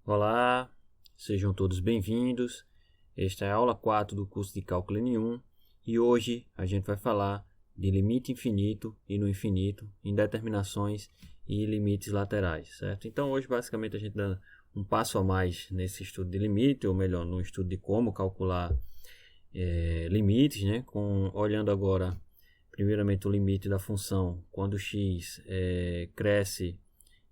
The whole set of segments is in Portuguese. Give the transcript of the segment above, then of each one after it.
Olá, sejam todos bem-vindos. Esta é a aula 4 do curso de Cálculo N1 e hoje a gente vai falar de limite infinito e no infinito, indeterminações e limites laterais, certo? Então hoje basicamente a gente dá um passo a mais nesse estudo de limite, ou melhor, no estudo de como calcular limites, né? Olhando agora primeiramente o limite da função quando x cresce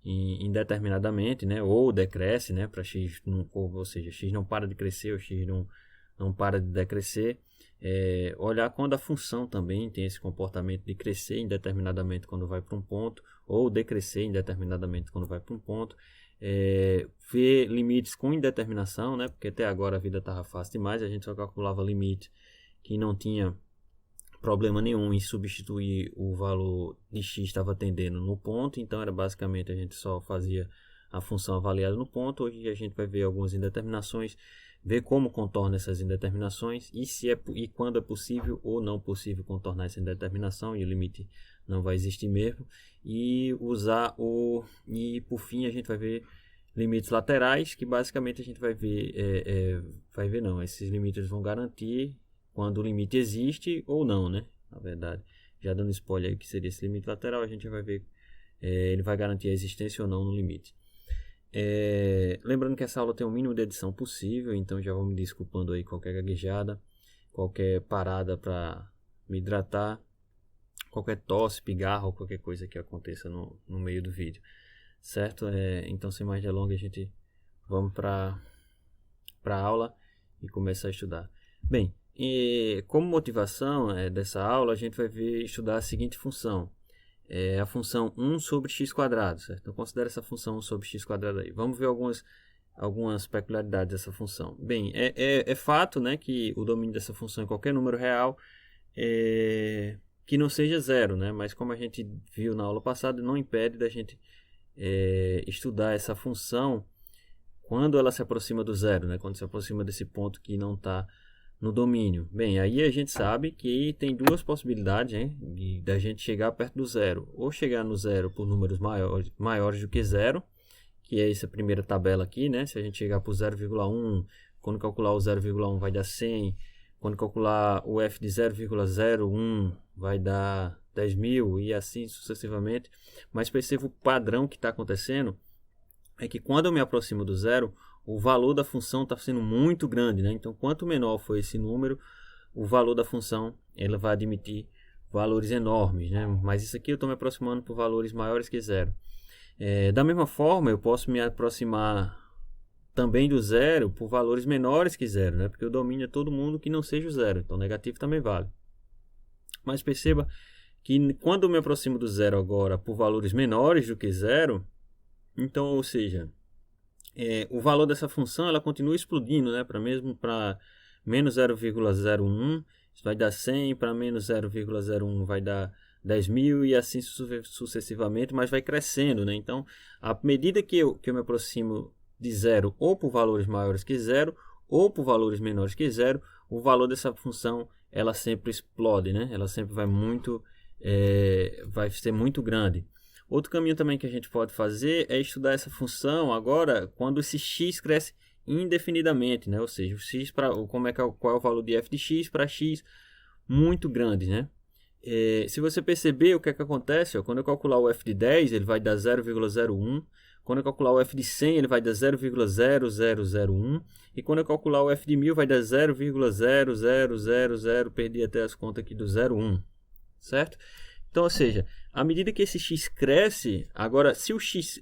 indeterminadamente, né, ou decresce, né, para x, ou seja, x não para de crescer ou x não para de decrescer. Olhar quando a função também tem esse comportamento de crescer indeterminadamente quando vai para um ponto, ou decrescer indeterminadamente quando vai para um ponto. Ver limites com indeterminação, né, porque até agora a vida estava fácil demais, a gente só calculava limite que não tinha problema nenhum em substituir o valor de x estava tendendo no ponto, então era basicamente a gente só fazia a função avaliada no ponto. Hoje a gente vai ver algumas indeterminações, ver como contorna essas indeterminações e quando é possível ou não possível contornar essa indeterminação e o limite não vai existir mesmo, e por fim a gente vai ver limites laterais, que basicamente a gente vai ver, esses limites vão garantir quando o limite existe ou não, né? Na verdade, já dando spoiler aí que seria esse limite lateral, a gente vai ver, ele vai garantir a existência ou não no limite. Lembrando que essa aula tem o mínimo de edição possível, então já vou me desculpando aí qualquer gaguejada, qualquer parada para me hidratar, qualquer tosse, pigarro, qualquer coisa que aconteça no meio do vídeo, certo? Então, sem mais delongas, a gente vamos para a aula e começar a estudar. Bem, e como motivação dessa aula, a gente vai estudar a seguinte função. A função 1 sobre x quadrado, certo? Então, considera essa função 1 sobre x quadrado aí. Vamos ver algumas peculiaridades dessa função. Bem, é fato, né, que o domínio dessa função é qualquer número real que não seja zero, né? Mas como a gente viu na aula passada, não impede da gente estudar essa função quando ela se aproxima do zero, né? Quando se aproxima desse ponto que não está no domínio. Bem, aí a gente sabe que tem duas possibilidades, hein, da gente chegar perto do zero. Ou chegar no zero por números maiores do que zero, que é essa primeira tabela aqui, né? Se a gente chegar por 0,1, quando calcular o 0,1 vai dar 100. Quando calcular o f de 0,01 vai dar 10.000 e assim sucessivamente. Mas perceba o padrão que está acontecendo, é que quando eu me aproximo do zero, o valor da função está sendo muito grande, né? Então, quanto menor for esse número, o valor da função ela vai admitir valores enormes, né? Mas isso aqui eu estou me aproximando por valores maiores que zero. Da mesma forma, eu posso me aproximar também do zero por valores menores que zero, né? Porque eu domino todo mundo que não seja o zero, então negativo também vale. Mas perceba que quando eu me aproximo do zero agora por valores menores do que zero, então, ou seja, o valor dessa função ela continua explodindo, né? Para menos 0,01 isso vai dar 100, para menos 0,01 vai dar 10.000 e assim sucessivamente, mas vai crescendo, né? Então, à medida que eu me aproximo de zero ou por valores maiores que zero ou por valores menores que zero, o valor dessa função ela sempre explode, né? Ela sempre vai ser muito grande. Outro caminho também que a gente pode fazer é estudar essa função agora quando esse x cresce indefinidamente, né? Ou seja, o x qual é o valor de f de x para x muito grande, né? Se você perceber o que acontece, quando eu calcular o f de 10, ele vai dar 0,01. Quando eu calcular o f de 100, ele vai dar 0,0001. E quando eu calcular o f de 1000, vai dar 0,0000. Perdi até as contas aqui do 0,1, certo? Então, ou seja, à medida que esse x cresce, agora se o x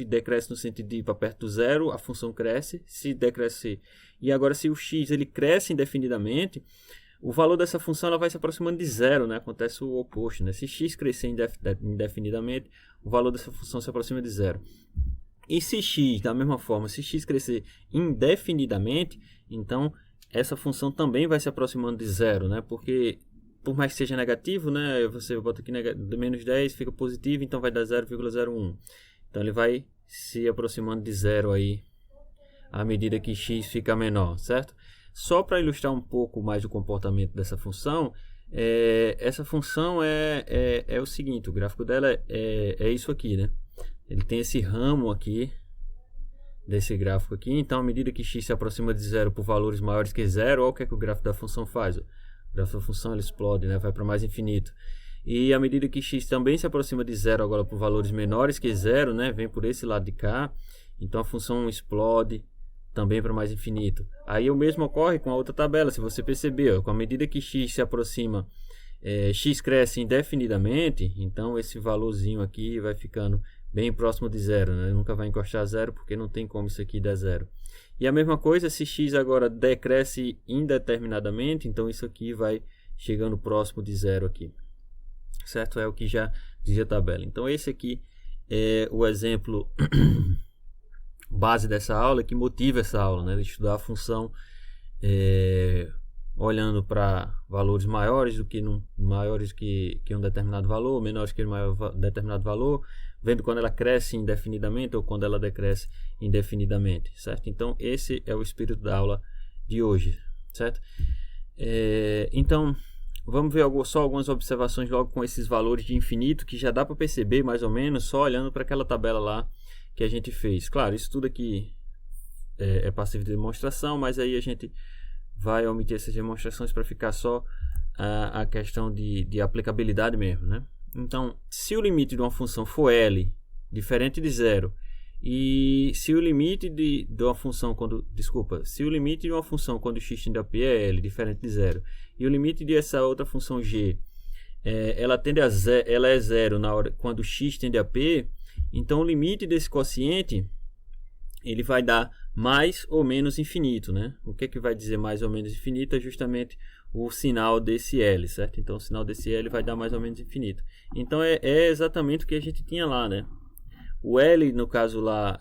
decresce no sentido de ir para perto do zero, a função cresce, se decresce, e agora se o x ele cresce indefinidamente, o valor dessa função ela vai se aproximando de zero, né? Acontece o oposto, né? Se x crescer indefinidamente, o valor dessa função se aproxima de zero. E se x, da mesma forma, se x crescer indefinidamente, então essa função também vai se aproximando de zero, né? Porque por mais que seja negativo, né, você bota aqui menos 10, fica positivo, então vai dar 0,01. Então ele vai se aproximando de zero aí à medida que x fica menor, certo? Só para ilustrar um pouco mais o comportamento dessa função, essa função é o seguinte, o gráfico dela é isso aqui, né? Ele tem esse ramo aqui, desse gráfico aqui. Então, à medida que x se aproxima de zero por valores maiores que zero, olha o que é que o gráfico da função faz. O gráfico da função ele explode, né? Vai para mais infinito. E à medida que x também se aproxima de zero agora por valores menores que zero, né? Vem por esse lado de cá. Então, a função explode também para mais infinito. Aí o mesmo ocorre com a outra tabela, se você perceber, ó, com a medida que x se aproxima, x cresce indefinidamente, então esse valorzinho aqui vai ficando bem próximo de zero, né? Nunca vai encostar a zero porque não tem como isso aqui dar zero. E a mesma coisa se x agora decresce indeterminadamente, então isso aqui vai chegando próximo de zero aqui, certo? É o que já dizia a tabela. Então esse aqui é o exemplo base dessa aula, que motiva essa aula, né? De estudar a função olhando para valores maiores do que maiores que um determinado valor, menores que um determinado valor, vendo quando ela cresce indefinidamente ou quando ela decresce indefinidamente, certo? Então esse é o espírito da aula de hoje, certo? Então vamos ver só algumas observações logo com esses valores de infinito, que já dá para perceber mais ou menos só olhando para aquela tabela lá que a gente fez. Claro, isso tudo aqui é passível de demonstração, mas aí a gente vai omitir essas demonstrações para ficar só a questão de aplicabilidade mesmo, né? Então, se o limite de uma função for L diferente de zero, e se o limite de uma função se o limite de uma função quando x tende a p é L diferente de zero, e o limite de essa outra função g ela é zero na hora quando x tende a p, então o limite desse quociente ele vai dar mais ou menos infinito, né? O que vai dizer mais ou menos infinito é justamente o sinal desse L, certo? Então o sinal desse L vai dar mais ou menos infinito. Então é exatamente o que a gente tinha lá, né? O L, no caso lá,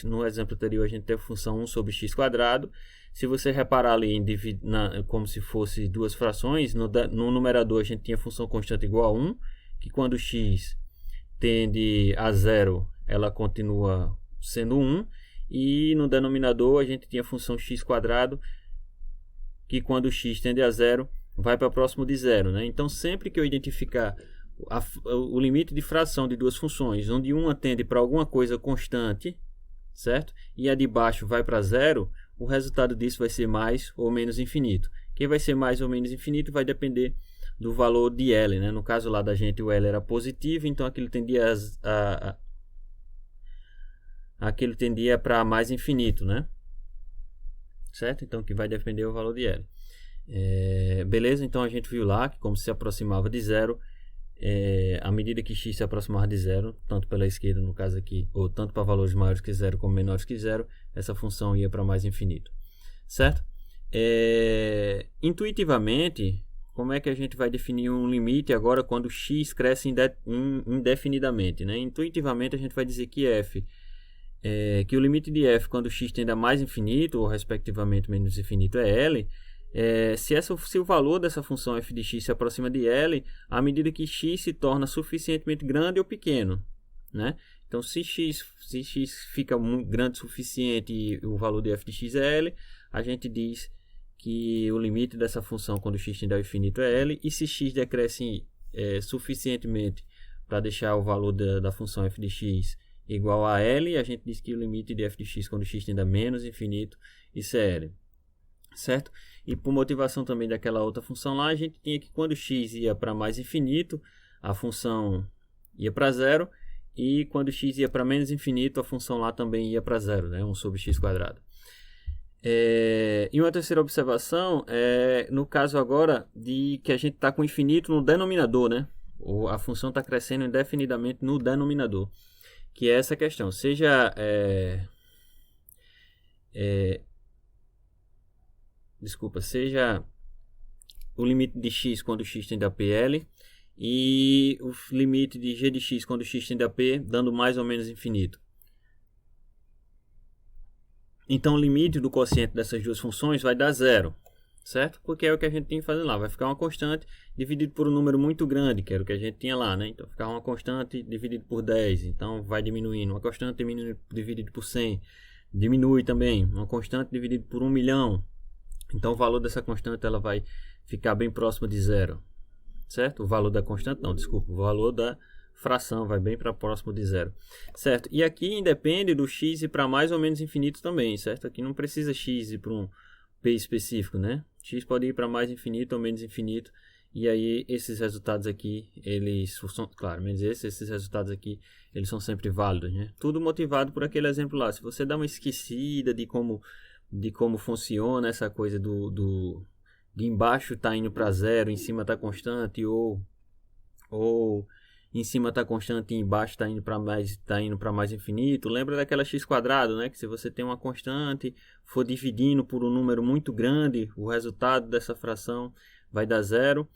no exemplo anterior, a gente tem a função 1 sobre x quadrado. Se você reparar ali como se fosse duas frações, no numerador a gente tinha a função constante igual a 1, que quando x tende a zero, ela continua sendo 1. E no denominador a gente tinha a função x quadrado, que quando x tende a zero, vai para próximo de zero, né? Então sempre que eu identificar o limite de fração de duas funções, onde uma tende para alguma coisa constante, certo? E a de baixo vai para zero, o resultado disso vai ser mais ou menos infinito. Quem vai ser mais ou menos infinito vai depender do valor de L, né? No caso lá da gente o L era positivo, então aquilo tendia para mais infinito, né? Certo? Então que vai depender do valor de L. Beleza? Então a gente viu lá que como se aproximava de zero, à medida que x se aproximava de zero, tanto pela esquerda no caso aqui, ou tanto para valores maiores que zero como menores que zero, essa função ia para mais infinito, certo? Intuitivamente, como é que a gente vai definir um limite agora quando x cresce indefinidamente, né? Intuitivamente a gente vai dizer que que o limite de f quando x tende a mais infinito, ou respectivamente menos infinito, é L. Se o valor dessa função f de x se aproxima de L, à medida que x se torna suficientemente grande ou pequeno, né? Então, se x fica muito grande o suficiente e o valor de f de x é L, a gente diz que o limite dessa função quando x tende ao infinito é L, e se x decresce suficientemente para deixar o valor da função f de x igual a L, a gente diz que o limite de f de x quando x tende a menos infinito, isso é L, certo? E por motivação também daquela outra função lá, a gente tinha que quando x ia para mais infinito, a função ia para zero, e quando x ia para menos infinito, a função lá também ia para zero, né? 1 sobre x quadrado. E uma terceira observação no caso agora de que a gente está com infinito no denominador, né? Ou a função está crescendo indefinidamente no denominador, que é essa questão, seja o limite de x quando x tende a PL e o limite de g de x quando x tende a p, dando mais ou menos infinito. Então o limite do quociente dessas duas funções vai dar zero, certo? Porque é o que a gente tem que fazer lá, vai ficar uma constante dividido por um número muito grande, que era o que a gente tinha lá, né? Então ficar uma constante dividido por 10, então vai diminuindo. Uma constante dividido por 100, diminui também. Uma constante dividido por 1 milhão, então o valor dessa constante ela vai ficar bem próximo de zero, certo? O valor da constante não, desculpa, o valor da fração, vai bem para próximo de zero, certo? E aqui independe do x ir para mais ou menos infinito também, certo? Aqui não precisa x ir para um p específico, né? X pode ir para mais infinito ou menos infinito, e aí esses resultados aqui, eles são, claro, menos esses resultados aqui, eles são sempre válidos, né? Tudo motivado por aquele exemplo lá. Se você dá uma esquecida de como funciona essa coisa de embaixo tá indo para zero, em cima tá constante, ou em cima está constante e embaixo está indo para mais infinito. Lembra daquela x quadrado, né? Que se você tem uma constante, for dividindo por um número muito grande, o resultado dessa fração vai dar zero.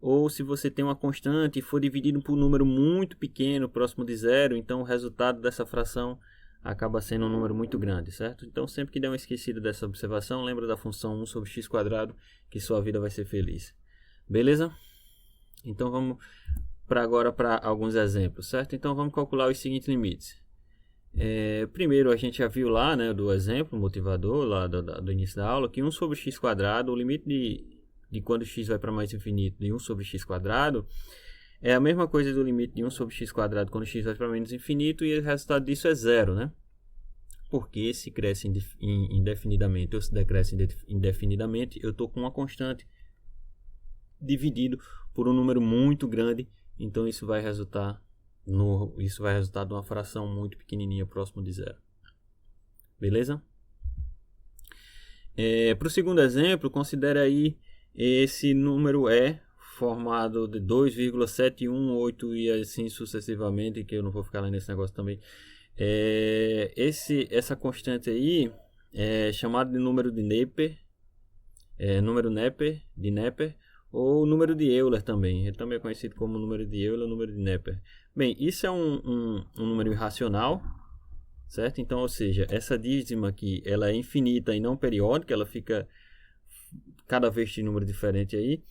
Ou se você tem uma constante e for dividido por um número muito pequeno, próximo de zero, então o resultado dessa fração acaba sendo um número muito grande, certo? Então sempre que der uma esquecida dessa observação, lembra da função 1 sobre x quadrado, que sua vida vai ser feliz. Beleza? Então vamos agora para alguns exemplos, certo? Então vamos calcular os seguintes limites. Primeiro a gente já viu lá, né, do exemplo motivador lá do início da aula, que 1 sobre x quadrado, o limite de quando x vai para mais infinito de 1 sobre x quadrado é a mesma coisa do limite de 1 sobre x quadrado quando x vai para menos infinito, e o resultado disso é zero, né? Porque se cresce indefinidamente ou se decresce indefinidamente, eu estou com uma constante dividido por um número muito grande. Então isso vai resultar de uma fração muito pequenininha, próximo de zero. Beleza? Para o segundo exemplo, considere aí esse número E formado de 2,718 e assim sucessivamente, que eu não vou ficar lá nesse negócio também. Essa constante aí é chamada de número de Neper, de Neper, ou número de Euler também. Ele também é conhecido como número de Euler ou número de Neper. Bem, isso é um número irracional, certo? Então, ou seja, essa dízima aqui, ela é infinita e não periódica, ela fica cada vez de número diferente aí.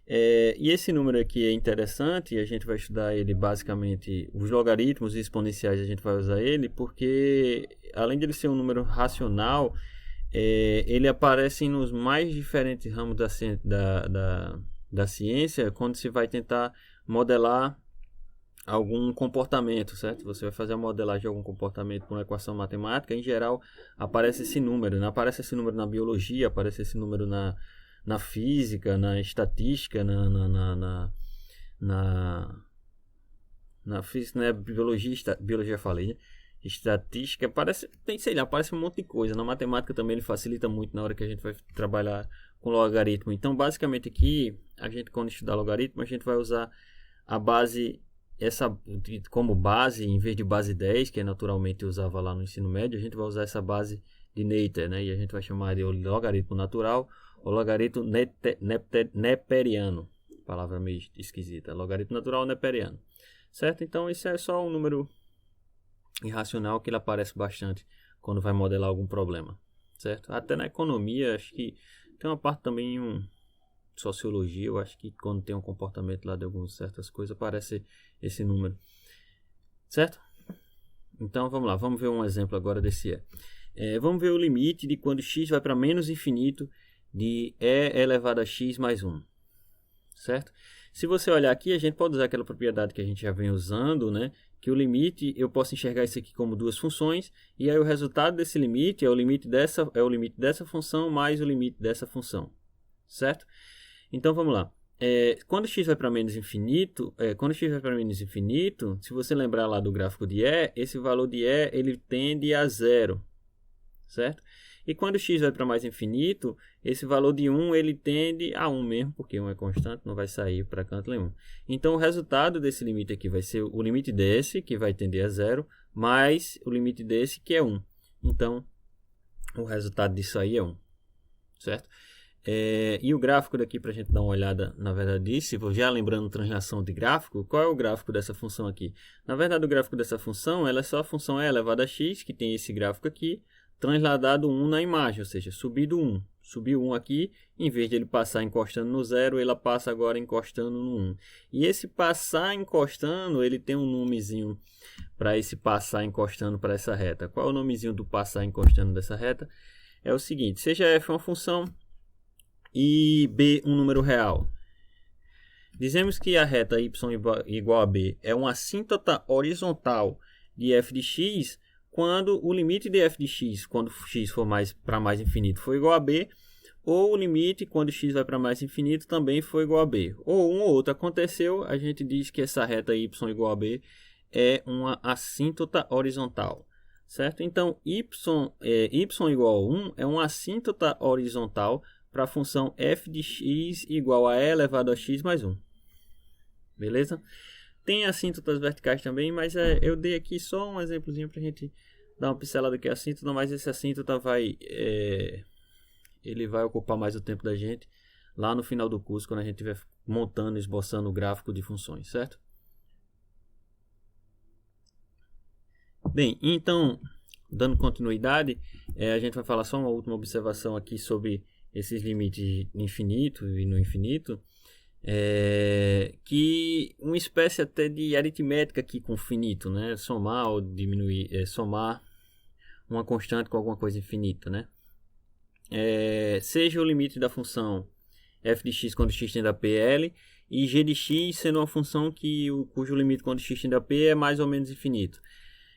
E esse número aqui é interessante, e a gente vai estudar ele basicamente, os logaritmos e exponenciais a gente vai usar ele, porque além de ele ser um número racional, ele aparece nos mais diferentes ramos da ciência quando se vai tentar modelar algum comportamento, certo? Você vai fazer a modelagem de algum comportamento com uma equação matemática, em geral aparece esse número, né? Aparece esse número na biologia, aparece esse número na física, na estatística, na física, né? Biologia falei, né? Estatística, parece um monte de coisa. Na matemática também ele facilita muito na hora que a gente vai trabalhar com logaritmo. Então, basicamente aqui, a gente quando estudar logaritmo, a gente vai usar a base, como base, em vez de base 10, que naturalmente usava lá no ensino médio, a gente vai usar essa base de Noether, né? E a gente vai chamar de logaritmo natural ou logaritmo neperiano. Palavra meio esquisita. Logaritmo natural neperiano. Certo? Então, isso é só um número irracional que ele aparece bastante quando vai modelar algum problema, certo? Até na economia, acho que tem uma parte também em sociologia, eu acho que quando tem um comportamento lá de algumas certas coisas, aparece esse número, certo? Então vamos lá, vamos ver um exemplo agora desse vamos ver o limite de quando x vai para menos infinito de e elevado a x mais 1, certo? Se você olhar aqui, a gente pode usar aquela propriedade que a gente já vem usando, né? Que o limite, eu posso enxergar isso aqui como duas funções, e aí o resultado desse limite é o limite dessa função mais o limite dessa função, certo? Então vamos lá. Quando x vai para menos infinito, se você lembrar lá do gráfico de E, esse valor de E ele tende a zero, certo? E quando x vai para mais infinito, esse valor de 1 ele tende a 1 mesmo, porque 1 é constante, não vai sair para canto nenhum. Então o resultado desse limite aqui vai ser o limite desse, que vai tender a 0, mais o limite desse, que é 1. Então o resultado disso aí é 1, certo? E o gráfico daqui, para a gente dar uma olhada, na verdade, disso, já lembrando translação de gráfico, qual é o gráfico dessa função aqui? Na verdade, o gráfico dessa função ela é só a função e elevado a x, que tem esse gráfico aqui, transladado 1 na imagem, ou seja, subido 1. Subiu 1 aqui, em vez de ele passar encostando no 0, ele passa agora encostando no 1. E esse passar encostando, ele tem um nomezinho para esse passar encostando para essa reta. Qual é o nomezinho do passar encostando dessa reta? É o seguinte, seja f uma função e b um número real. Dizemos que a reta y igual a b é uma assíntota horizontal de f de x quando o limite de f de x, quando x for para mais infinito, for igual a b, ou o limite, quando x vai para mais infinito, também for igual a b. Ou um ou outro aconteceu, a gente diz que essa reta y igual a b é uma assíntota horizontal, certo? Então, y igual a 1 é uma assíntota horizontal para a função f de x igual a e elevado a x mais 1. Beleza? Tem assíntotas verticais também, mas eu dei aqui só um exemplozinho para a gente dar uma pincelada aqui. Assíntota, mas esse assíntota ele vai ocupar mais o tempo da gente lá no final do curso, quando a gente estiver montando, esboçando o gráfico de funções, certo? Bem, então, dando continuidade, a gente vai falar só uma última observação aqui sobre esses limites infinito e no infinito, que uma espécie até de aritmética aqui com finito, né? Somar ou diminuir, somar uma constante com alguma coisa infinita, né? Seja o limite da função f de x quando x tende a p L, e g de x sendo uma função cujo limite quando x tende a p é mais ou menos infinito.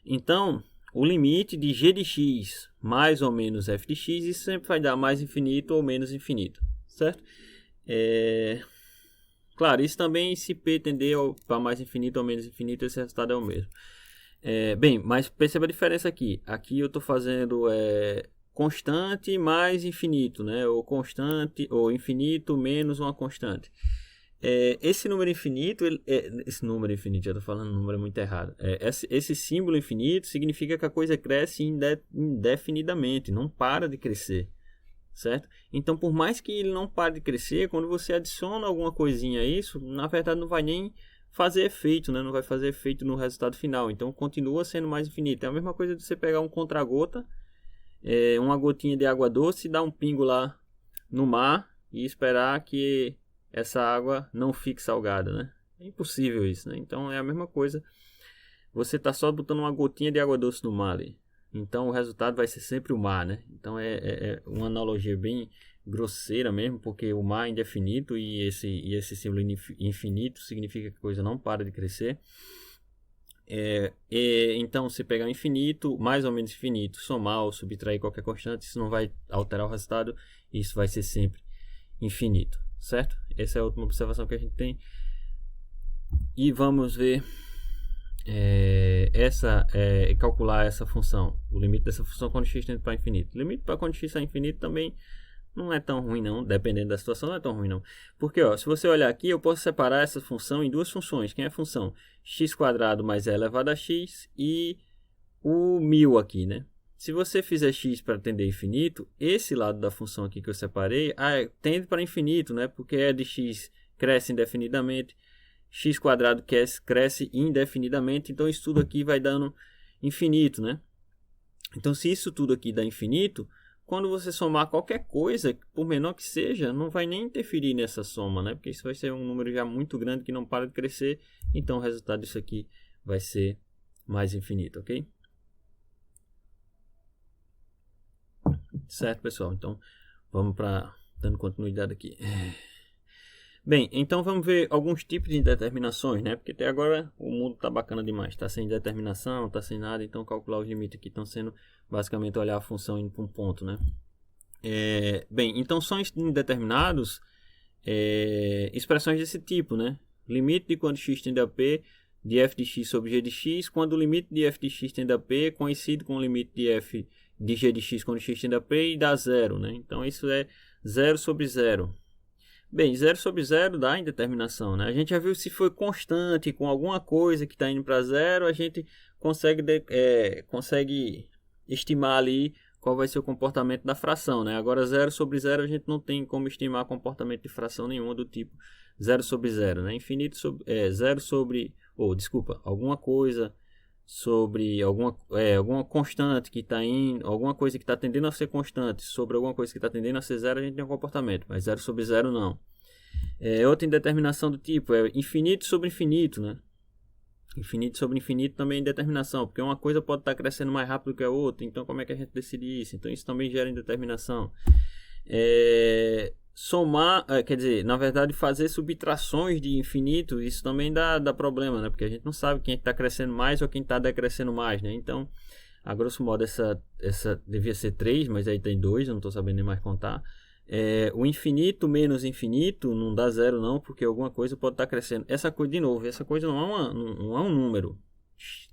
Então, o limite de g de x mais ou menos f de x, isso sempre vai dar mais infinito ou menos infinito, certo? Claro, isso também, se p tender para mais infinito ou menos infinito, esse resultado é o mesmo. Bem, mas perceba a diferença aqui. Aqui eu estou fazendo constante mais infinito, né? Ou constante, ou infinito menos uma constante. Esse número infinito, esse número infinito, já estou falando um número muito errado. Esse símbolo infinito significa que a coisa cresce indefinidamente, não para de crescer, certo? Então, por mais que ele não pare de crescer, quando você adiciona alguma coisinha a isso, na verdade não vai nem fazer efeito, né? Não vai fazer efeito no resultado final. Então, continua sendo mais infinito. É a mesma coisa de você pegar um contra-gota, uma gotinha de água doce, dar um pingo lá no mar e esperar que essa água não fique salgada, né? É impossível isso, né? Então é a mesma coisa. Você está só botando uma gotinha de água doce no mar ali. Então o resultado vai ser sempre o mar, né? Então é uma analogia bem grosseira mesmo, porque o mar é indefinito e esse símbolo infinito significa que a coisa não para de crescer. Então, se pegar infinito, mais ou menos infinito, somar ou subtrair qualquer constante, isso não vai alterar o resultado, isso vai ser sempre infinito, certo? Essa é a última observação que a gente tem. E vamos ver calcular essa função, o limite dessa função quando x tende para infinito. O limite para quando x é infinito também não é tão ruim não, dependendo da situação não é tão ruim não. Porque se você olhar aqui, eu posso separar essa função em duas funções. Quem é a função? x² mais e elevado a x e o 1000 aqui, né? Se você fizer x para tender a infinito, esse lado da função aqui que eu separei, tende para infinito, né? Porque e de x cresce indefinidamente, x² cresce indefinidamente, então isso tudo aqui vai dando infinito, né? Então, se isso tudo aqui dá infinito, quando você somar qualquer coisa, por menor que seja, não vai nem interferir nessa soma, né? Porque isso vai ser um número já muito grande que não para de crescer, então o resultado disso aqui vai ser mais infinito, ok? Certo, pessoal? Então, vamos para dando continuidade aqui. Bem, então vamos ver alguns tipos de indeterminações, né? Porque até agora o mundo está bacana demais. Está sem determinação, está sem nada, então calcular os limites aqui estão sendo basicamente olhar a função indo para um ponto, né? Bem, então são indeterminados expressões desse tipo, né? Limite de quando x tende a p de f de x sobre g de x, quando o limite de f de x tende a p coincide com o limite de f de g de x quando x tende a p e dá zero, né? Então isso é 0 sobre 0. Bem, 0 sobre 0 dá indeterminação, né? A gente já viu se foi constante com alguma coisa que está indo para zero, a gente consegue estimar ali qual vai ser o comportamento da fração, né? Agora 0 sobre 0 a gente não tem como estimar comportamento de fração nenhuma do tipo 0 sobre 0, né? Infinito sobre 0 sobre, alguma coisa sobre alguma constante que está indo, alguma coisa que está tendendo a ser constante sobre alguma coisa que está tendendo a ser zero, a gente tem um comportamento, mas 0 sobre 0 não. Outra indeterminação do tipo infinito sobre infinito, né? Infinito sobre infinito também é indeterminação, porque uma coisa pode estar crescendo mais rápido que a outra, então como é que a gente decide isso? Então isso também gera indeterminação. somar, quer dizer, na verdade fazer subtrações de infinito, isso também dá problema, né? Porque a gente não sabe quem está crescendo mais ou quem está decrescendo mais, né? Então, a grosso modo, essa devia ser 3, mas aí tem 2, eu não estou sabendo nem mais contar. O infinito menos infinito não dá zero não, porque alguma coisa pode estar crescendo. Essa coisa, de novo, essa coisa não é um número.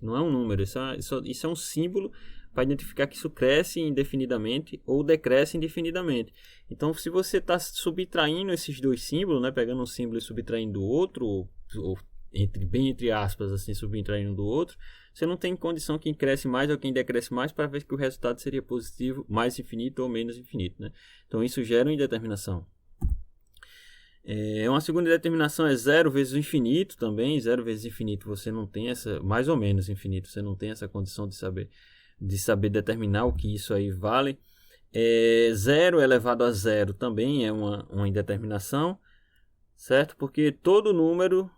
Não é um número, isso é um símbolo para identificar que isso cresce indefinidamente ou decresce indefinidamente. Então, se você está subtraindo esses dois símbolos, né, pegando um símbolo e subtraindo do outro, ou bem entre aspas, assim, subtraindo do outro, você não tem condição quem cresce mais ou quem decresce mais para ver que o resultado seria positivo, mais infinito ou menos infinito, né? Então, isso gera uma indeterminação. Uma segunda indeterminação é 0 vezes o infinito também. 0 vezes infinito você não tem essa, mais ou menos infinito, você não tem essa condição de saber determinar o que isso aí vale. 0 elevado a 0 também é uma indeterminação, certo? Porque todo número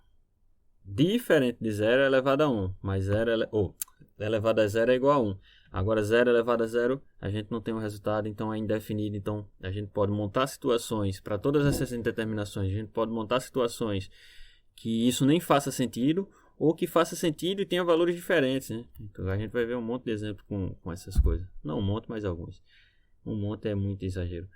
diferente de 0 é elevado a 1, mas 0 elevado a 0 é igual a 1. Agora 0 elevado a 0, a gente não tem um resultado, então é indefinido. Então a gente pode montar situações, para todas essas indeterminações, a gente pode montar situações que isso nem faça sentido, ou que faça sentido e tenha valores diferentes, né? Então a gente vai ver um monte de exemplos com essas coisas. Não um monte, mas alguns. Um monte é muito exagero.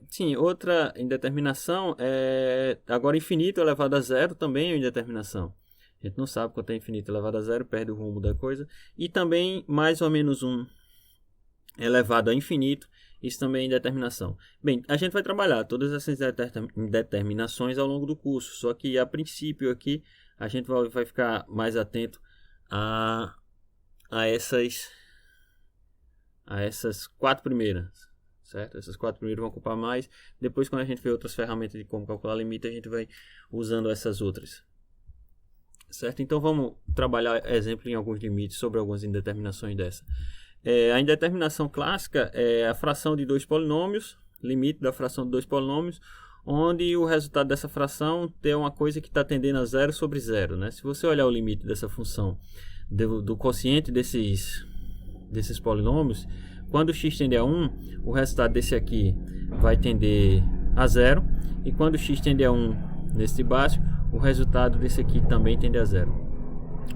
Sim, outra indeterminação é... Agora infinito elevado a 0 também é uma indeterminação. A gente não sabe quanto é infinito elevado a 0, perde o rumo da coisa. E também mais ou menos 1 elevado a infinito, isso também é indeterminação. Bem, a gente vai trabalhar todas essas indeterminações ao longo do curso, só que a princípio aqui a gente vai ficar mais atento a essas 4 primeiras, certo? Essas 4 primeiras vão ocupar mais. Depois, quando a gente vê outras ferramentas de como calcular limite, a gente vai usando essas outras. Certo? Então vamos trabalhar exemplo em alguns limites sobre algumas indeterminações dessa. A indeterminação clássica é a fração de dois polinômios, limite da fração de dois polinômios, onde o resultado dessa fração tem uma coisa que está tendendo a 0 sobre 0. Né? Se você olhar o limite dessa função do quociente desses polinômios, quando o x tende a 1, o resultado desse aqui vai tender a 0, e quando o x tende a 1 nesse de baixo, o resultado desse aqui também tende a 0.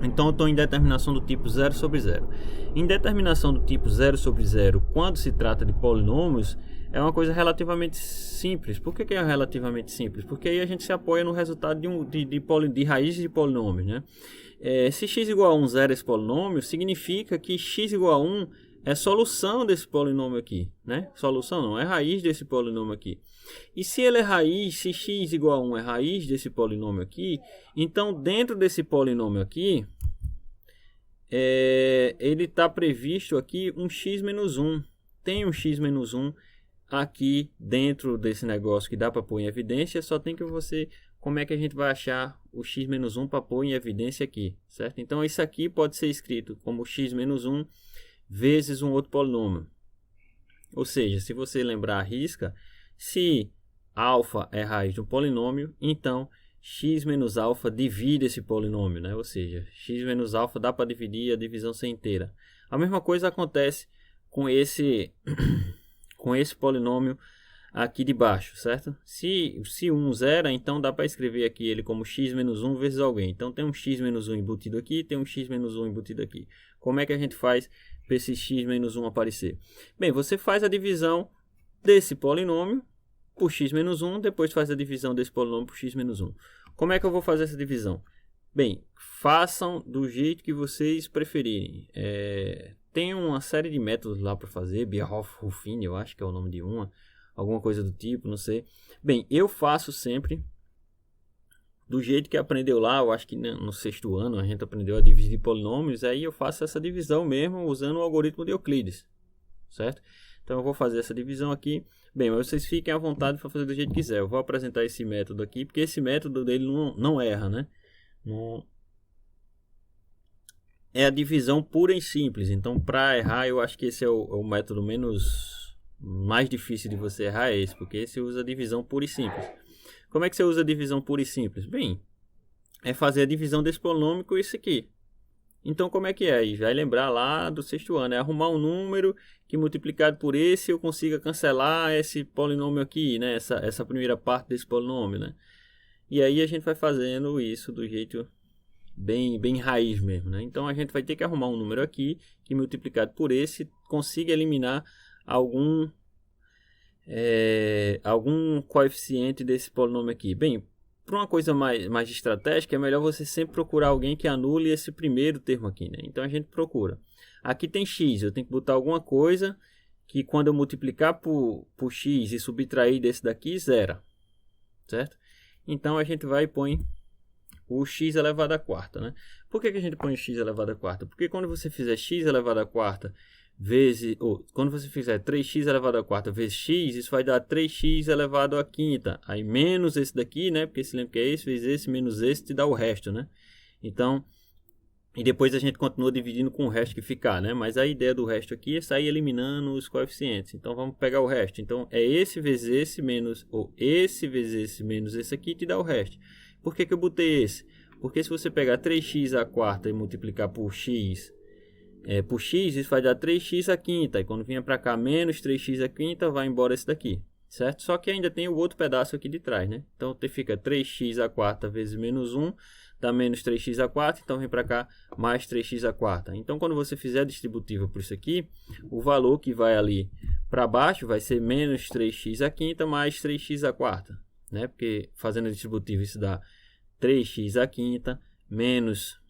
Então eu estou em determinação do tipo 0 sobre 0. Em determinação do tipo 0 sobre 0, quando se trata de polinômios, é uma coisa relativamente simples. Por que é relativamente simples? Porque aí a gente se apoia no resultado de raízes de polinômios, né? Se x igual a 1 zero esse polinômio, significa que x igual a 1 é solução desse polinômio aqui, né? Solução não, é raiz desse polinômio aqui. E se ele é raiz, se x igual a 1 é raiz desse polinômio aqui, então dentro desse polinômio aqui, ele está previsto aqui um x menos 1. Tem um x menos 1 aqui dentro desse negócio que dá para pôr em evidência, só tem que você... Como é que a gente vai achar o x menos 1 para pôr em evidência aqui, certo? Então isso aqui pode ser escrito como x menos 1 vezes um outro polinômio. Ou seja, se você lembrar a risca, se alfa é raiz de um polinômio, então x menos alfa divide esse polinômio, né? Ou seja, x menos alfa dá para dividir a divisão ser inteira. A mesma coisa acontece com esse polinômio aqui de baixo, certo? Se 1 zera, então dá para escrever aqui ele como x menos 1 vezes alguém. Então tem um x menos 1 embutido aqui, tem um x menos 1 embutido aqui. Como é que a gente faz para esse x menos 1 aparecer? Bem, você faz a divisão desse polinômio por x menos 1, depois faz a divisão desse polinômio por x menos 1. Como é que eu vou fazer essa divisão? Bem, façam do jeito que vocês preferirem. Tem uma série de métodos lá para fazer, Bierhoff-Ruffini, eu acho que é o nome de alguma coisa do tipo, não sei. Bem, eu faço sempre do jeito que aprendeu lá, eu acho que no 6º ano a gente aprendeu a dividir polinômios, aí eu faço essa divisão mesmo usando o algoritmo de Euclides, certo? Então eu vou fazer essa divisão aqui. Bem, mas vocês fiquem à vontade para fazer do jeito que quiser. Eu vou apresentar esse método aqui, porque esse método dele não erra, né? É a divisão pura e simples. Então, para errar, eu acho que esse é o método mais difícil de você errar, é esse, porque esse usa a divisão pura e simples. Como é que você usa a divisão pura e simples? Bem, é fazer a divisão desse polinômio com esse aqui. Então como é que é? E vai lembrar lá do sexto ano, é arrumar um número que multiplicado por esse eu consiga cancelar esse polinômio aqui, né? Essa primeira parte desse polinômio, né? E aí a gente vai fazendo isso do jeito bem raiz mesmo, né? Então a gente vai ter que arrumar um número aqui que multiplicado por esse consiga eliminar algum coeficiente desse polinômio aqui. Bem, para uma coisa mais estratégica, é melhor você sempre procurar alguém que anule esse primeiro termo aqui, né? Então a gente procura. Aqui tem x, eu tenho que botar alguma coisa que quando eu multiplicar por x e subtrair desse daqui, zera, certo? Então a gente vai e põe o x elevado à quarta, né? Por que a gente põe x elevado à quarta? Porque quando você fizer x elevado à quarta vezes, quando você fizer 3x elevado à quarta vezes x, isso vai dar 3x elevado à quinta. Aí menos esse daqui, né? Porque se lembra que é esse vezes esse menos esse te dá o resto, né? Então, e depois a gente continua dividindo com o resto que ficar, né? Mas a ideia do resto aqui é sair eliminando os coeficientes. Então vamos pegar o resto. Então é esse vezes esse menos, ou esse vezes esse menos esse aqui te dá o resto. Por que eu botei esse? Porque se você pegar 3x à quarta e multiplicar por x, isso vai dar 3x à quinta. E quando vier para cá menos 3x à quinta, vai embora esse daqui, certo? Só que ainda tem o outro pedaço aqui de trás, né? Então fica 3x à quarta vezes menos 1, dá menos 3x à quarta. Então vem para cá mais 3x à quarta. Então quando você fizer a distributiva por isso aqui, o valor que vai ali para baixo vai ser menos 3x à quinta mais 3x à quarta, né? Porque fazendo a distributiva isso dá 3x à quinta menos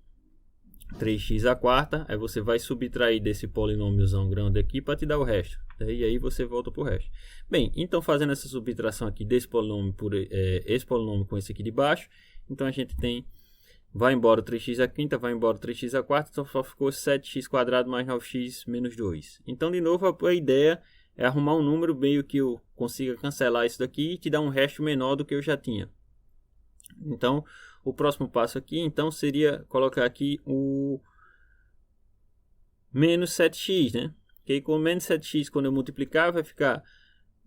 3x à quarta. Aí você vai subtrair desse polinômiozão grande aqui para te dar o resto. E aí você volta para o resto. Bem, então fazendo essa subtração aqui desse polinômio por esse polinômio com esse aqui de baixo, então a gente tem, vai embora 3x à quinta, vai embora 3x à quarta, então só ficou 7x quadrado mais 9x menos 2. Então de novo a ideia é arrumar um número meio que eu consiga cancelar isso daqui e te dar um resto menor do que eu já tinha. Então, o próximo passo aqui, então, seria colocar aqui o menos 7x, né? Que com menos 7x, quando eu multiplicar, vai ficar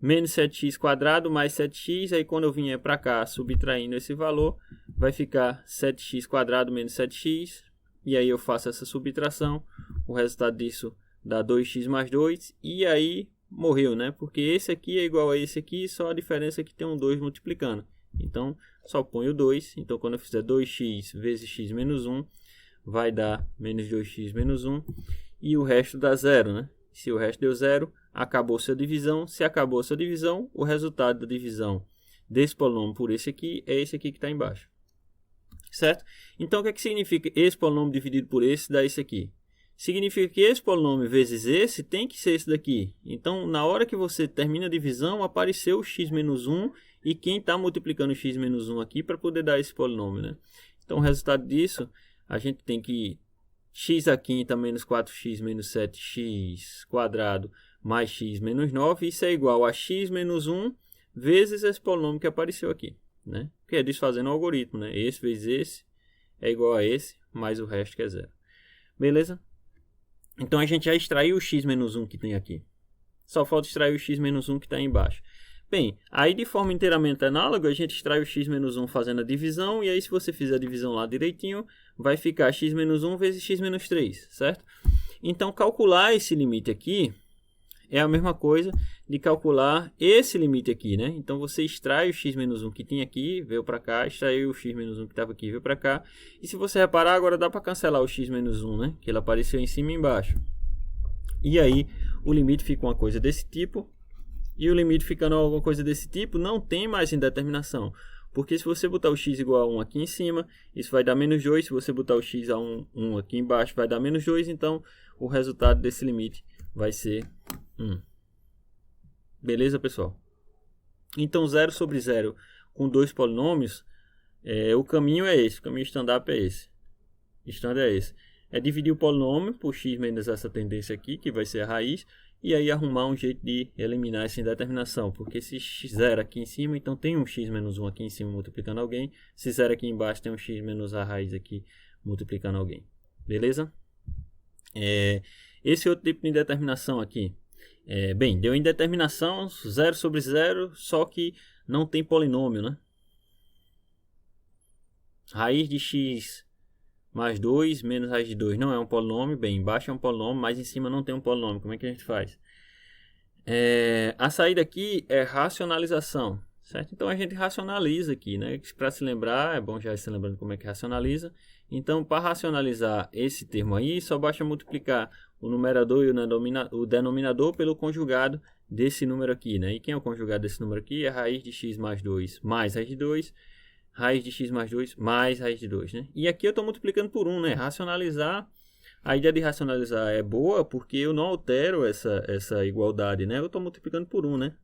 menos 7x quadrado mais 7x. Aí, quando eu vier para cá, subtraindo esse valor, vai ficar 7x quadrado menos 7x. E aí eu faço essa subtração. O resultado disso dá 2x mais 2. E aí, morreu, né? Porque esse aqui é igual a esse aqui, só a diferença é que tem um 2 multiplicando. Então, só ponho 2. Então, quando eu fizer 2x vezes x menos 1, vai dar menos 2x menos 1. E o resto dá 0, né? Se o resto deu 0, acabou sua divisão. Se acabou sua divisão, o resultado da divisão desse polinômio por esse aqui é esse aqui que está embaixo. Certo? Então, o que é que significa esse polinômio dividido por esse dá esse aqui? Significa que esse polinômio vezes esse tem que ser esse daqui. Então, na hora que você termina a divisão, apareceu o x menos 1 e quem está multiplicando o x menos 1 aqui para poder dar esse polinômio, né? Então, o resultado disso, a gente tem que x à quinta menos 4x menos 7x quadrado mais x menos 9. Isso é igual a x menos 1 vezes esse polinômio que apareceu aqui, né? Que é desfazendo o algoritmo, né? Esse vezes esse é igual a esse, mais o resto que é 0. Beleza? Então, a gente já extraiu o x menos 1 que tem aqui. Só falta extrair o x menos 1 que está aí embaixo. Bem, aí de forma inteiramente análoga, a gente extrai o x menos 1 fazendo a divisão. E aí, se você fizer a divisão lá direitinho, vai ficar x menos 1 vezes x menos 3, certo? Então, calcular esse limite aqui é a mesma coisa de calcular esse limite aqui, né? Então, você extrai o x menos 1 que tinha aqui, veio para cá, extraiu o x menos 1 que estava aqui, veio para cá. E se você reparar, agora dá para cancelar o x menos 1, né? Que ele apareceu em cima e embaixo. E aí, o limite fica uma coisa desse tipo. E o limite ficando alguma coisa desse tipo, não tem mais indeterminação. Porque se você botar o x igual a 1 aqui em cima, isso vai dar menos 2. Se você botar o x a 1 aqui embaixo, vai dar menos 2. Então, o resultado desse limite vai ser 1. Beleza, pessoal? Então, 0 sobre 0 com dois polinômios, o caminho é esse. O caminho stand-up é esse. Standard é esse. É dividir o polinômio por x menos essa tendência aqui, que vai ser a raiz. E aí arrumar um jeito de eliminar essa indeterminação. Porque esse 0 aqui em cima, então tem um x menos 1 aqui em cima multiplicando alguém. Se 0 aqui embaixo tem um x menos a raiz aqui multiplicando alguém. Beleza? Esse outro tipo de indeterminação aqui. Bem, deu indeterminação 0 sobre 0, só que não tem polinômio, né? Raiz de x mais 2 menos raiz de 2 não é um polinômio. Bem, embaixo é um polinômio, mas em cima não tem um polinômio. Como é que a gente faz? A saída aqui é racionalização, certo? Então a gente racionaliza aqui, né? Para se lembrar, é bom já se lembrando como é que racionaliza. Então, para racionalizar esse termo aí, só basta multiplicar o numerador e o denominador pelo conjugado desse número aqui, né? E quem é o conjugado desse número aqui? É raiz de x mais 2 mais raiz de 2, raiz de x mais 2 mais raiz de 2, né? E aqui eu estou multiplicando por 1, né? Racionalizar, a ideia de racionalizar é boa porque eu não altero essa igualdade, né? Eu estou multiplicando por 1, né?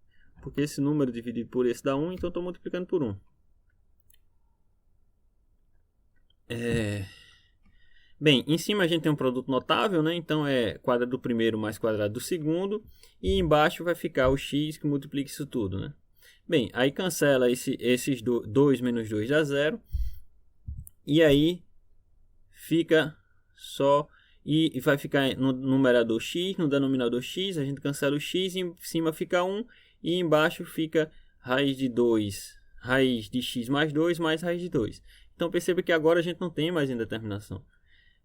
Porque esse número dividido por esse dá 1, então eu estou multiplicando por 1. Bem, em cima a gente tem um produto notável, né? Então é quadrado do primeiro mais quadrado do segundo. E embaixo vai ficar o x que multiplica isso tudo, né? Bem, aí cancela esses 2 menos 2 dá 0. E aí fica só... E vai ficar no numerador x, no denominador x. A gente cancela o x, em cima fica 1. E embaixo fica raiz de 2, raiz de x mais 2 mais raiz de 2. Então perceba que agora a gente não tem mais indeterminação.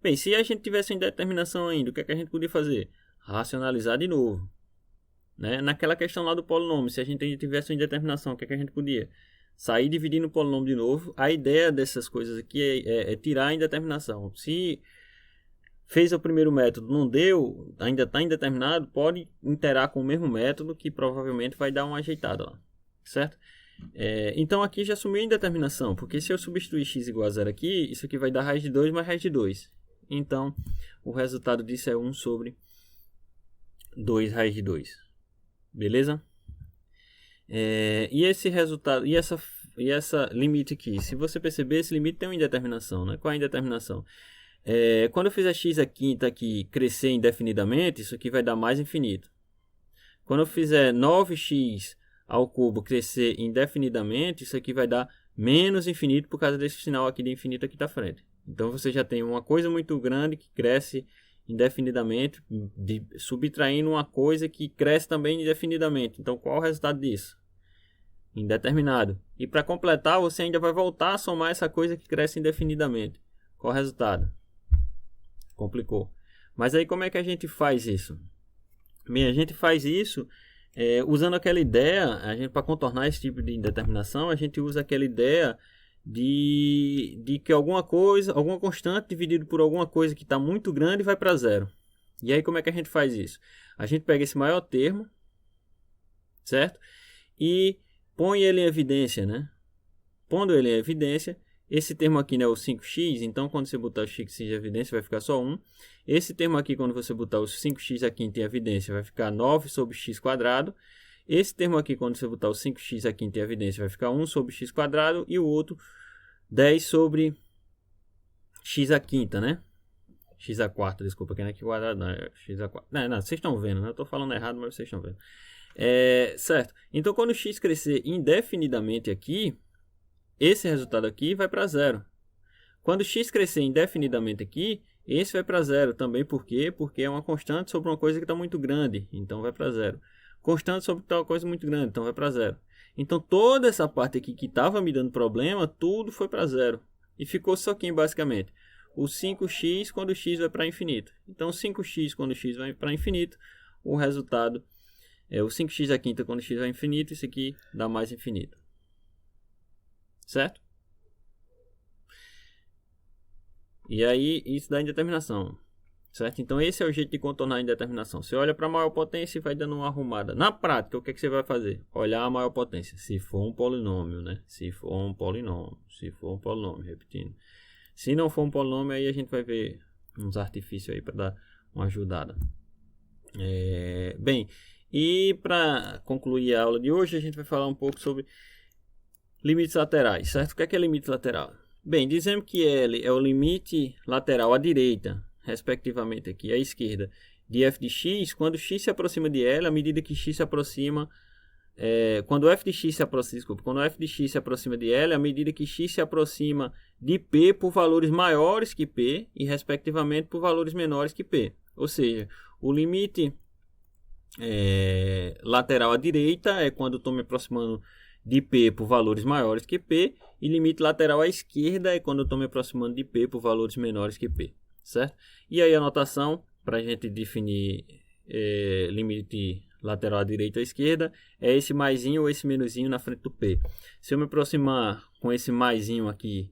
Bem, se a gente tivesse indeterminação ainda, o que é que a gente podia fazer? Racionalizar de novo. Né? Naquela questão lá do polinômio, se a gente tivesse indeterminação, o que é que a gente podia? Sair dividindo o polinômio de novo. A ideia dessas coisas aqui é tirar a indeterminação. Se fez o primeiro método, não deu, ainda está indeterminado, pode interar com o mesmo método que provavelmente vai dar uma ajeitada lá. Certo? Então aqui já assumiu a indeterminação, porque se eu substituir x igual a 0 aqui, isso aqui vai dar raiz de 2 mais raiz de 2. Então, o resultado disso é 1 sobre 2 raiz de 2. Beleza? E esse resultado, e essa limite aqui, se você perceber, esse limite tem uma indeterminação, né? Qual é a indeterminação? Quando eu fizer x aqui crescer indefinidamente, isso aqui vai dar mais infinito. Quando eu fizer 9x ao cubo crescer indefinidamente, isso aqui vai dar menos infinito por causa desse sinal aqui de infinito aqui da frente. Então você já tem uma coisa muito grande que cresce indefinidamente, subtraindo uma coisa que cresce também indefinidamente. Então qual é o resultado disso? Indeterminado. E para completar, você ainda vai voltar a somar essa coisa que cresce indefinidamente. Qual é o resultado? Complicou. Mas aí como é que a gente faz isso? Bem, a gente faz isso usando aquela ideia, para contornar esse tipo de indeterminação, a gente usa aquela ideia de que alguma constante dividido por alguma coisa que está muito grande vai para zero. E aí como é que a gente faz isso? A gente pega esse maior termo, certo? E põe ele em evidência, né? Pondo ele em evidência, esse termo aqui, né, é o 5x, então quando você botar o x em evidência vai ficar só 1. Esse termo aqui, quando você botar o 5x aqui em evidência, vai ficar 9 sobre x quadrado. Esse termo aqui, quando você botar o 5x aqui em evidência, vai ficar 1 sobre x quadrado. E o outro, 10 sobre x à quinta, né? X à quarta, desculpa, que não é aqui quadrado, não, é x à quarta. Não, vocês estão vendo, né? Eu estou falando errado, mas vocês estão vendo. Certo. Então, quando o x crescer indefinidamente aqui, esse resultado aqui vai para zero. Quando x crescer indefinidamente aqui, esse vai para zero também. Por quê? Porque é uma constante sobre uma coisa que está muito grande. Então vai para zero. Constante sobre tal coisa muito grande. Então vai para zero. Então toda essa parte aqui que estava me dando problema, tudo foi para zero. E ficou só aqui basicamente. O 5x quando o x vai para infinito. Então 5x quando o x vai para infinito, o resultado é o 5x à quinta quando o x vai infinito. Isso aqui dá mais infinito. Certo? E aí, isso dá indeterminação. Certo? Então, esse é o jeito de contornar a indeterminação. Você olha para a maior potência e vai dando uma arrumada. Na prática, o que é que você vai fazer? Olhar a maior potência. Se for um polinômio, né? Se for um polinômio. Se for um polinômio, repetindo. Se não for um polinômio, aí a gente vai ver uns artifícios aí para dar uma ajudada. Bem, e para concluir a aula de hoje, a gente vai falar um pouco sobre limites laterais, certo? O que é limite lateral? Bem, dizemos que L é o limite lateral à direita, respectivamente aqui à esquerda, de f de x, quando x se aproxima de L, à medida que x se aproxima, quando f de x se aproxima, quando f de x se aproxima de L, à medida que x se aproxima de P por valores maiores que P e, respectivamente, por valores menores que P. Ou seja, o limite lateral à direita é quando eu estou me aproximando de P por valores maiores que P, e limite lateral à esquerda é quando eu estou me aproximando de P por valores menores que P, certo? E aí a notação para a gente definir limite lateral à direita ou à esquerda é esse maisinho ou esse menusinho na frente do P. Se eu me aproximar com esse maisinho aqui,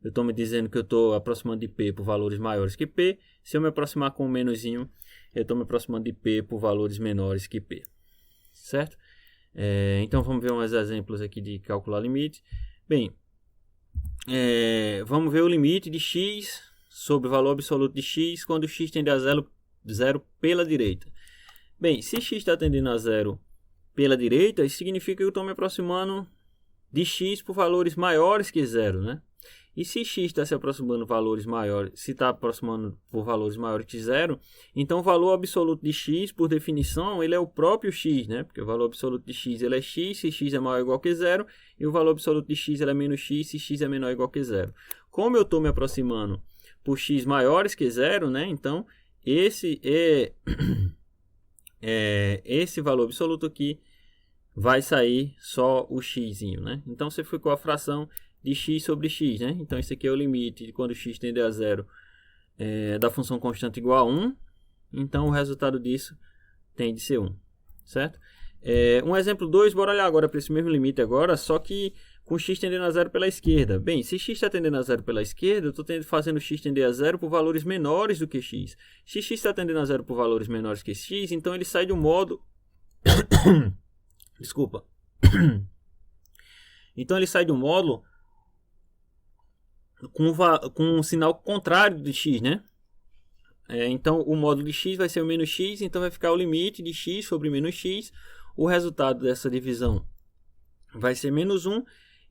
eu estou me dizendo que eu estou aproximando de P por valores maiores que P. Se eu me aproximar com o menusinho, eu estou me aproximando de P por valores menores que P, certo? Então vamos ver uns exemplos aqui de calcular limite. Bem, vamos ver o limite de x sobre o valor absoluto de x quando x tende a zero pela direita. Bem, se x está tendendo a zero pela direita, isso significa que eu estou me aproximando de x por valores maiores que zero, né? E se x está se aproximando valores maiores, se está aproximando por valores maiores que zero, então o valor absoluto de x, por definição, ele é o próprio x, né? Porque o valor absoluto de x ele é x, se x é maior ou igual que zero, e o valor absoluto de x ele é menos x, se x é menor ou igual que zero. Como eu estou me aproximando por x maiores que zero, né? Então, esse valor absoluto aqui vai sair só o x, né? Então, você ficou a fração de x sobre x, né? Então, esse aqui é o limite de quando x tende a zero da função constante igual a 1. Então, o resultado disso tem de ser 1, certo? Um exemplo 2, bora olhar agora para esse mesmo limite agora, só que com x tendendo a zero pela esquerda. Bem, se x está tendendo a zero pela esquerda, eu estou fazendo x tender a zero por valores menores do que x. Se x está tendendo a zero por valores menores que x, então ele sai de um modo... Desculpa. Então, ele sai de um módulo com um sinal contrário de x, né? Então, o módulo de x vai ser o menos x, então vai ficar o limite de x sobre menos x. O resultado dessa divisão vai ser menos 1.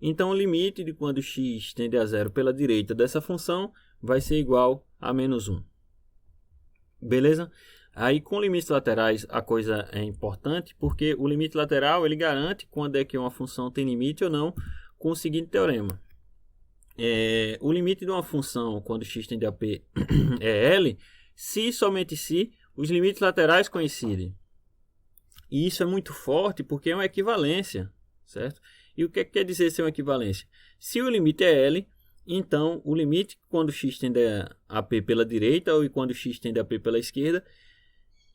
Então, o limite de quando x tende a zero pela direita dessa função vai ser igual a menos 1. Beleza? Aí, com limites laterais, a coisa é importante, porque o limite lateral ele garante quando é que uma função tem limite ou não, com o seguinte teorema. O limite de uma função quando x tende a p é L, se somente se os limites laterais coincidem. E isso é muito forte porque é uma equivalência, certo? E o que quer dizer ser uma equivalência? Se o limite é L, então o limite quando x tende a p pela direita ou quando x tende a p pela esquerda,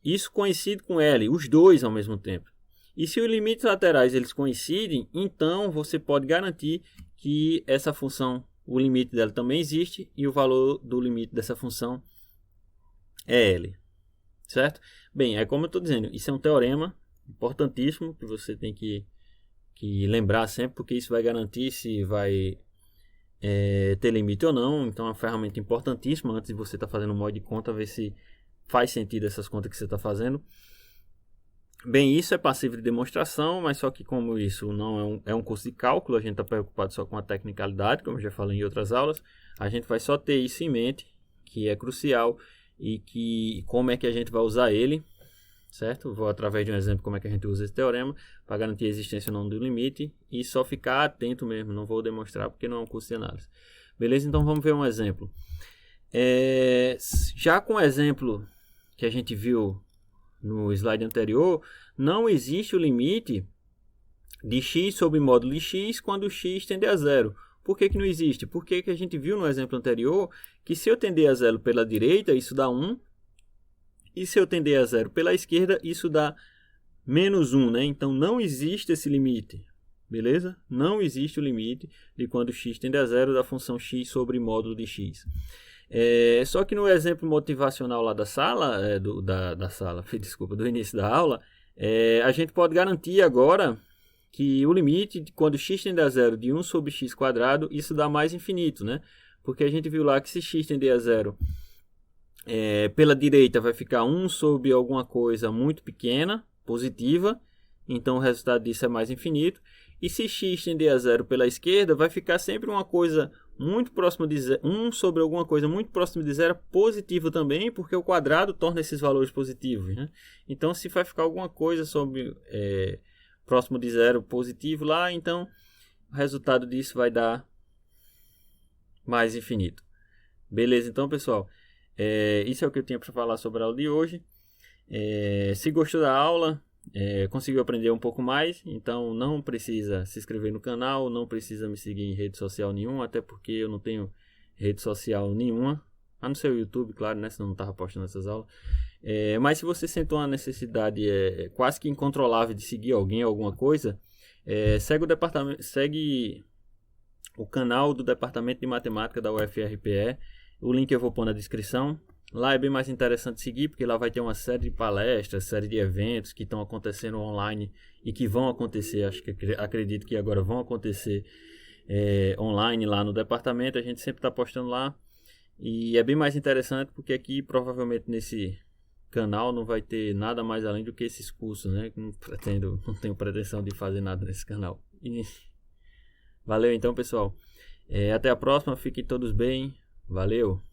isso coincide com L, os dois ao mesmo tempo. E se os limites laterais eles coincidem, então você pode garantir que essa função, o limite dela também existe e o valor do limite dessa função é L, certo? Bem, como eu estou dizendo, isso é um teorema importantíssimo que você tem que lembrar sempre, porque isso vai garantir se vai ter limite ou não. Então é uma ferramenta importantíssima antes de você estar fazendo um modo de conta, ver se faz sentido essas contas que você está fazendo. Bem, isso é passível de demonstração, mas só que como isso não é um curso de cálculo, a gente está preocupado só com a tecnicalidade, como eu já falei em outras aulas, a gente vai só ter isso em mente, que é crucial, e que como é que a gente vai usar ele, certo? Vou através de um exemplo como é que a gente usa esse teorema, para garantir a existência ou não do limite, e só ficar atento mesmo, não vou demonstrar porque não é um curso de análise. Beleza? Então vamos ver um exemplo. Já com o exemplo que a gente viu no slide anterior, não existe o limite de x sobre módulo de x quando x tende a zero. Por que não existe? Porque que a gente viu no exemplo anterior que se eu tender a zero pela direita, isso dá 1. E se eu tender a zero pela esquerda, isso dá menos 1, né? Então não existe esse limite. Beleza? Não existe o limite de quando x tende a zero da função x sobre módulo de x. Só que no exemplo motivacional lá da sala, do início da aula, a gente pode garantir agora que o limite de quando x tende a zero de 1 sobre x quadrado, isso dá mais infinito, né? Porque a gente viu lá que se x tender a zero pela direita vai ficar 1 sobre alguma coisa muito pequena, positiva, então o resultado disso é mais infinito. E se x tender a zero pela esquerda, vai ficar sempre uma coisa muito próxima de zero, 1 sobre alguma coisa muito próxima de zero, positivo também, porque o quadrado torna esses valores positivos, né? Então, se vai ficar alguma coisa sobre próximo de zero positivo lá, então o resultado disso vai dar mais infinito. Beleza, então, pessoal, isso é o que eu tinha para falar sobre a aula de hoje. Se gostou da aula, conseguiu aprender um pouco mais, então não precisa se inscrever no canal, não precisa me seguir em rede social nenhuma, até porque eu não tenho rede social nenhuma, a não ser o YouTube, claro, né? Senão não estava postando essas aulas. Mas se você sentou uma necessidade quase que incontrolável de seguir alguém, alguma coisa, segue o canal do Departamento de Matemática da UFRPE. O link eu vou pôr na descrição. Lá é bem mais interessante seguir, porque lá vai ter uma série de palestras, série de eventos que estão acontecendo online e que vão acontecer, acredito que agora vão acontecer online lá no departamento. A gente sempre está postando lá. E é bem mais interessante porque aqui provavelmente nesse canal não vai ter nada mais além do que esses cursos, né? Não tenho pretensão de fazer nada nesse canal. Valeu então, pessoal. Até a próxima, fiquem todos bem. Valeu!